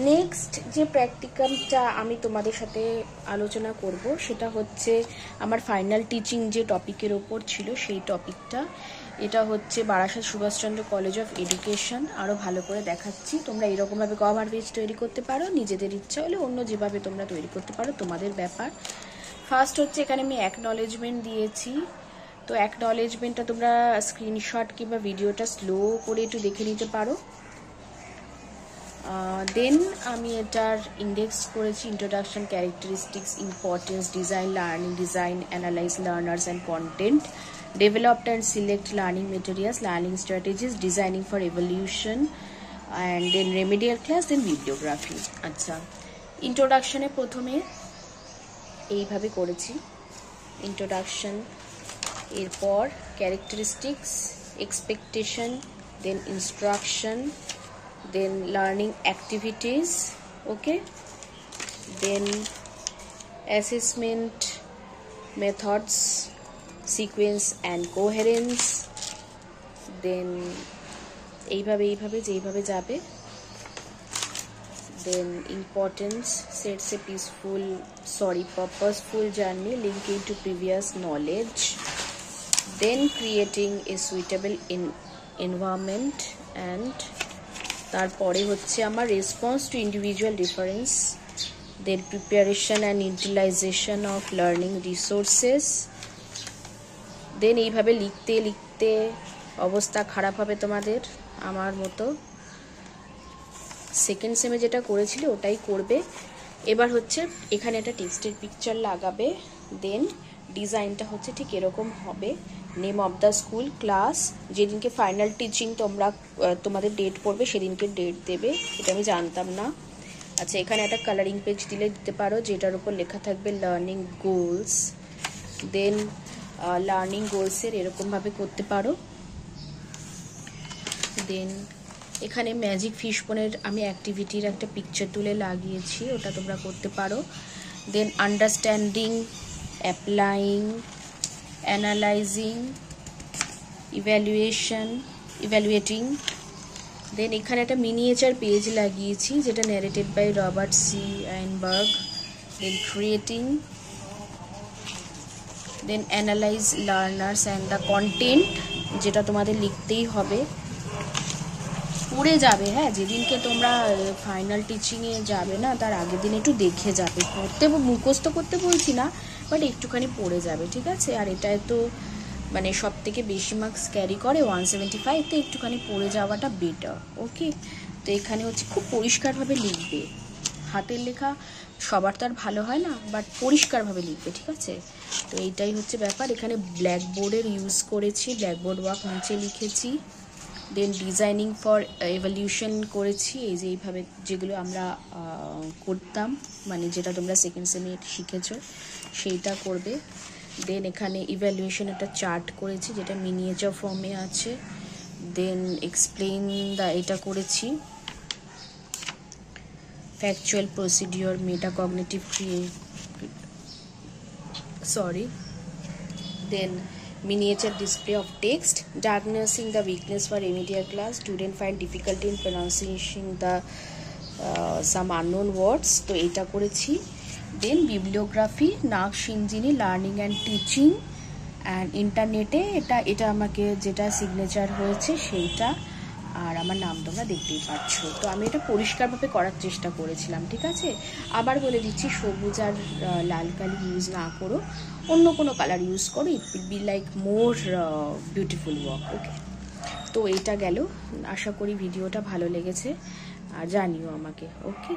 Next যে প্র্যাকটিক্যালটা আমি তোমাদের সাথে আলোচনা করব সেটা হচ্ছে আমার ফাইনাল টিচিং যে টপিকের ওপর ছিল সেই টপিকটা। এটা হচ্ছে Barasat Subhash Chandra college of education. আরও ভালো করে দেখাচ্ছি, তোমরা এরকমভাবে কভার পেজ তৈরি করতে পারো, নিজেদের ইচ্ছা হলে অন্য যেভাবে তোমরা তৈরি করতে পারো, তোমাদের ব্যাপার। ফার্স্ট হচ্ছে এখানে আমি অ্যাকনলেজমেন্ট দিয়েছি। তো অ্যাকনলেজমেন্টটা তোমরা স্ক্রিনশট কিংবা ভিডিওটা স্লো করে একটু দেখে নিতে পারো। দেন আমি এটার ইন্ডেক্স করেছি introduction, characteristics, importance, design, learning, design, analyse learners and content, developed and select learning materials, learning strategies, designing for evolution, and then remedial class, then bibliography. আচ্ছা, ইন্ট্রোডাকশনে প্রথমে এইভাবে করেছি ইন্ট্রোডাকশন, এরপর characteristics, expectation, then instruction, then learning activities, okay, then assessment methods, sequence and coherence, then এইভাবে যেইভাবে যাবে, then importance, sets a purposeful journey linking to previous knowledge, then creating a suitable environment, and তারপরে হচ্ছে আমার response to individual difference, then preparation and utilization of learning resources. Then এইভাবে লিখতে লিখতে অবস্থা খারাপ হবে তোমাদের, আমার মতো। সেকেন্ড সেমে যেটা করেছিলে ওটাই করবে। এবার হচ্ছে এখানে একটা টেক্সটের পিকচার লাগাবে, দেন ডিজাইনটা হচ্ছে ঠিক এরকম হবে। Name of the school, class, যেদিনকে ফাইনাল টিচিং তোমাদের ডেট পড়বে সেদিনকে ডেট দেবে, এটা আমি জানতাম না। আচ্ছা, এখানে একটা কালারিং পেজ দিতে পারো যেটার উপর লেখা থাকবে লার্নিং গোলস, দেন লার্নিং গোলসের এরকমভাবে করতে পারো। দেন এখানে ম্যাজিক ফিশবোনের আমি অ্যাক্টিভিটির একটা পিকচার তুলে লাগিয়েছি, ওটা তোমরা করতে পারো। Then understanding, applying, analyzing, evaluating. Then এখানে একটা মিনিয়েচার পেজ লাগিয়েছি যেটা narrated by Robert C Einberg. Then creating, then analyse learners and the content, যেটা তোমাদের লিখতেই হবে, পড়ে যাবে। হ্যাঁ, যেদিনকে তোমরা ফাইনাল টিচিংয়ে যাবে না তার আগের দিন একটু দেখে যাবে, পড়তে মুখস্থ করতে বলছি না, বাট একটুখানি পড়ে যাবে, ঠিক আছে? আর এটায় তো মানে সব থেকে বেশি মার্কস ক্যারি করে 175, তো একটুখানি পড়ে যাওয়াটা বেটার, ওকে? তো এখানে হচ্ছে খুব পরিষ্কারভাবে লিখবে, হাতের লেখা সবার তো আর ভালো হয় না, বাট পরিষ্কারভাবে লিখবে, ঠিক আছে? তো এইটাই হচ্ছে ব্যাপার। এখানে ব্ল্যাকবোর্ডের ইউজ করেছি, ব্ল্যাকবোর্ড ওয়ার্ক নিচে লিখেছি। দেন ডিজাইনিং ফর এভলিউশন করেছি, এই যে এইভাবে যেগুলো আমরা করতাম, মানে যেটা তোমরা সেকেন্ড সেমে শিখেছো সেইটা করবে। দেন এখানে ইভ্যালুয়েশন একটা চার্ট করেছি যেটা মিনিয়েচার ফর্মে আছে। দেন এক্সপ্লেইন এটা করেছি, factual procedure, metacognitive then miniature display of text, diagnosing the weakness for remedial class, student find difficulty in pronouncing the some unknown words, তো এটা করেছি। দেন বিবলিওগ্রাফি, নাকশ ইঞ্জিনি, লার্নিং অ্যান্ড টিচিং অ্যান্ড ইন্টারনেটে, এটা আমাকে যেটা সিগনেচার হয়েছে সেইটা, আর আমার নাম তোমরা দেখতেই পাচ্ছ। তো আমি এটা পরিষ্কারভাবে করার চেষ্টা করেছিলাম, ঠিক আছে? আবার বলে দিচ্ছি, সবুজ আর লাল কালি ইউজ না করো, অন্য কোনো কালার ইউজ করো, it will be like more beautiful work, okay? তো এইটা গেল, আশা করি ভিডিওটা ভালো লেগেছে আর জানিও আমাকে, ওকে?